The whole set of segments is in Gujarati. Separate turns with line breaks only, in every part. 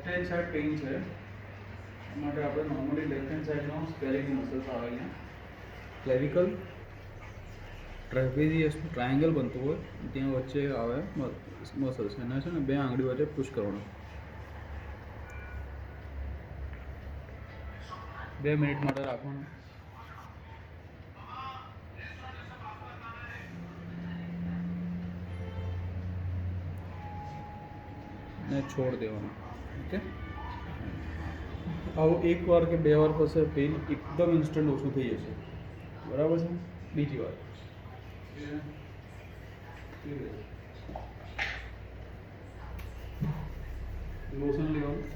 લેફ્ટ હેન્ડ સાઈડ પેઇન છે માટે આપણે નોર્મલી લેફ્ટ હેન્ડ સાઈડનો સ્પેલિંગ મસલ્સ આવે અહીંયા ક્લેવિકલ ટ્રેપેઝિયસ ટ્રાયંગલ બનતું હોય ત્યાં વચ્ચે આવે મસલ્સ એના છે ને બે આંગળી વચ્ચે પુશ કરવાનું 2 મિનિટ માટે રાખવાનું ને છોડ દેવાનું ઓકે આવું 1 વાર કે 2 વાર થશે પેઇન એકદમ ઇન્સ્ટન્ટ ઓછું થઈ જશે બરાબર છે બીજી વાર લોશન લેવાનું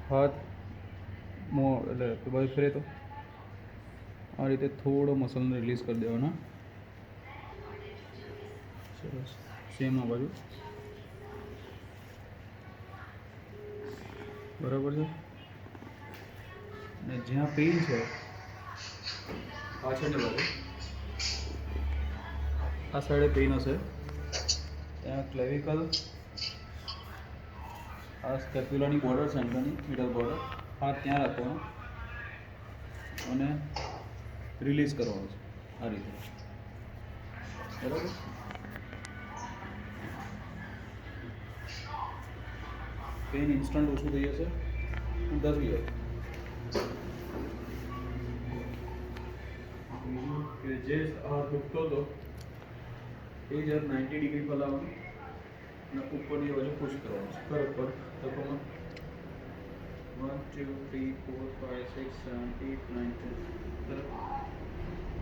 હાથ એટલે બાજુ ફરે તો આ રીતે થોડો મસલને રિલીઝ કરી દેવાના સરસ સેમ આ બાજુ બરાબર છે ને જ્યાં પેઇન છે પાછળની બાજુ આ સાઈડે પેઇન હશે ત્યાં ક્લેવિકલ આ સ્કેપ્યુલાની બોર્ડર સેન્ટરની મિડલ બોર્ડર હાથ ત્યાં રાખવાનો અને રિલીઝ કરવાનું છે આ રીતે બરાબર પેઇન ઇન્સ્ટન્ટ ઓછું થઈ જશે 10 દિવસ કે જે હાથ દુખતો હતો એ જ્યારે 90 ડિગ્રી પર લાવવાનું અને ઉપરની બાજુ પુશ કરવાનું છે કર ઉપર તકોમાં 1 2 3 4 5 6 7 8 9 10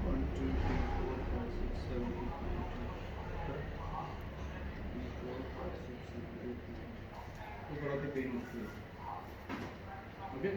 1 2 3 4 5 6 7 8 9 10 3 4 5 6 7 8 9 ઉપરથી પેઇન ઓકે